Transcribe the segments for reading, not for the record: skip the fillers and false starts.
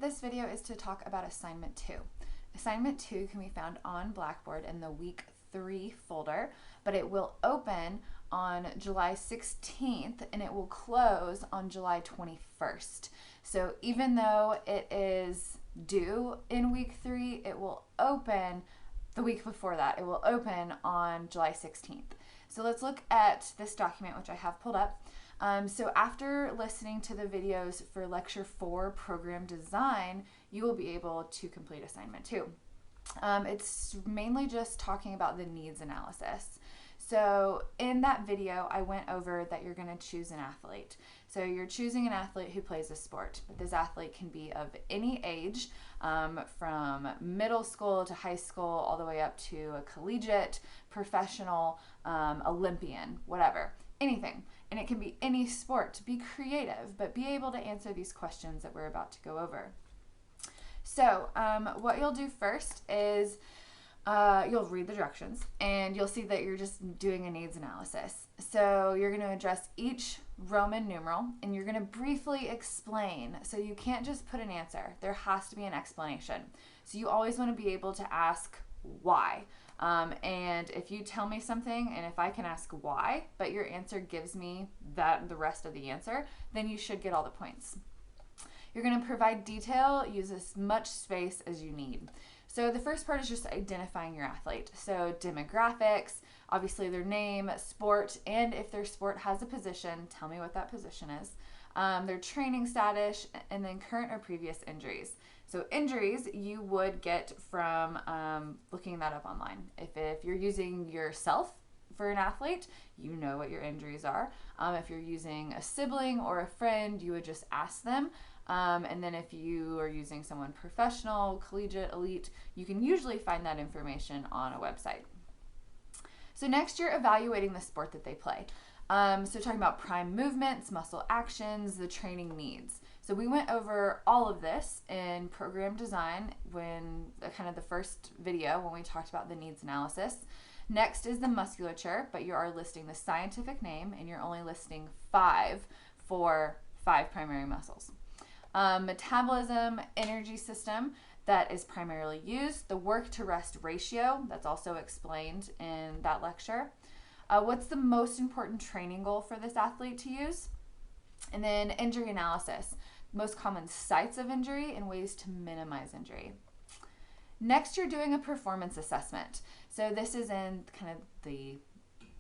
this video is to talk about assignment 2. Assignment 2 can be found on Blackboard in the week 3 folder, but it will open on July 16th and it will close on July 21st. So even though it is due in week 3, it will open the week before that. It will open on July 16th. So let's look at this document, which I have pulled up. So after listening to the videos for Lecture 4, Program Design, you will be able to complete Assignment 2. It's mainly just talking about the needs analysis. So in that video, I went over that you're going to choose an athlete. So you're choosing an athlete who plays a sport, but this athlete can be of any age, from middle school to high school, all the way up to a collegiate, professional, Olympian, whatever, anything. And it can be any sport. Be creative, but be able to answer these questions that we're about to go over. So what you'll do first is you'll read the directions and you'll see that you're just doing a needs analysis. So you're going to address each Roman numeral and you're going to briefly explain. So you can't just put an answer. There has to be an explanation. So you always want to be able to ask why. And if you tell me something and if I can ask why, but your answer gives me the rest of the answer, then you should get all the points. You're going to provide detail, use as much space as you need. So the first part is just identifying your athlete. So demographics, obviously their name, sport, and if their sport has a position, tell me what that position is. Their training status, and then current or previous injuries. So injuries you would get from looking that up online. If you're using yourself for an athlete, you know what your injuries are. If you're using a sibling or a friend, you would just ask them. And then if you are using someone professional, collegiate, elite, you can usually find that information on a website. So next you're evaluating the sport that they play. So talking about prime movements, muscle actions, the training needs. So we went over all of this in program design when kind of the first video when we talked about the needs analysis. Next is the musculature, but you are listing the scientific name and you're only listing 5 for 5 primary muscles. Metabolism, energy system that is primarily used, the work to rest ratio that's also explained in that lecture. What's the most important training goal for this athlete to use? And then injury analysis, most common sites of injury and ways to minimize injury. Next, you're doing a performance assessment. So this is in kind of the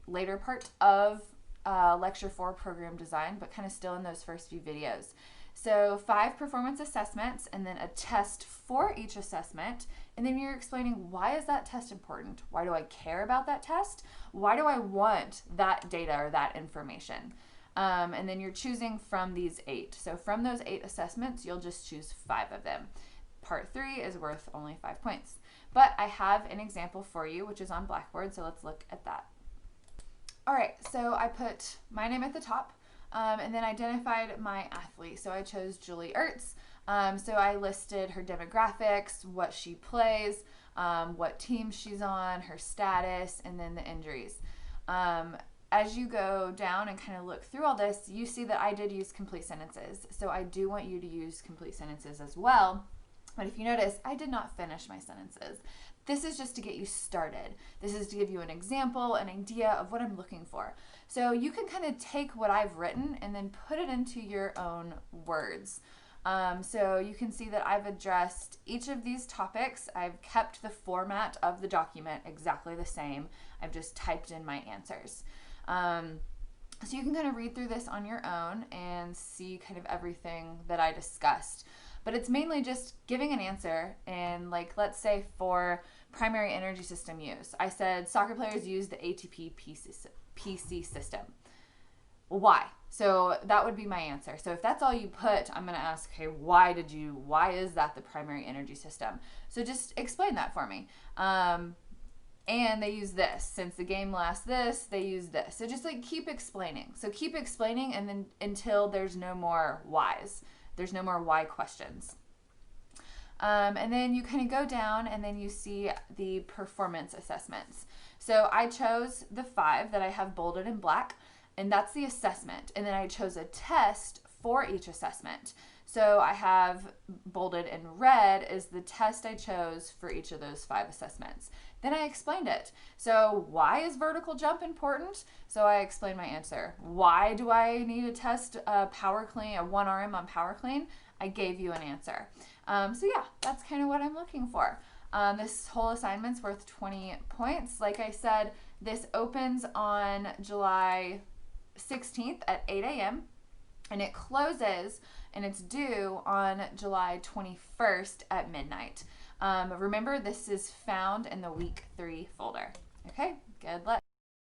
later part of Lecture 4 Program Design, but kind of still in those first few videos. So 5 performance assessments and then a test for each assessment. And then you're explaining, why is that test important? Why do I care about that test? Why do I want that data or that information? And then you're choosing from these 8. So from those 8 assessments, you'll just choose 5 of them. Part 3 is worth only 5 points. But I have an example for you, which is on Blackboard, so let's look at that. All right, so I put my name at the top. And then identified my athlete. So I chose Julie Ertz. So I listed her demographics, what she plays, what team she's on, her status, and then the injuries. As you go down and kind of look through all this, you see that I did use complete sentences. So I do want you to use complete sentences as well. But if you notice, I did not finish my sentences. This is just to get you started. This is to give you an example, an idea of what I'm looking for. So you can kind of take what I've written and then put it into your own words. So you can see that I've addressed each of these topics. I've kept the format of the document exactly the same. I've just typed in my answers. So you can kind of read through this on your own and see kind of everything that I discussed. But it's mainly just giving an answer, and like, let's say for primary energy system use, I said soccer players use the ATP PC system. Why? So that would be my answer. So if that's all you put, I'm going to ask, okay, why is that the primary energy system? So just explain that for me. And they use this. Since the game lasts this, they use this. So just like keep explaining. So keep explaining, and then until there's no more whys. There's no more why questions. And then you kind of go down and then you see the performance assessments. So I chose the 5 that I have bolded in black, and that's the assessment. And then I chose a test for each assessment. So I have bolded in red is the test I chose for each of those 5 assessments. Then I explained it. So why is vertical jump important? So I explained my answer. Why do I need to test a power clean, a 1RM on power clean? I gave you an answer. So yeah, that's kind of what I'm looking for. This whole assignment's worth 20 points. Like I said, this opens on July 16th at 8 a.m. and it closes and it's due on July 21st at midnight. Remember, this is found in the week 3 folder. Okay, good luck.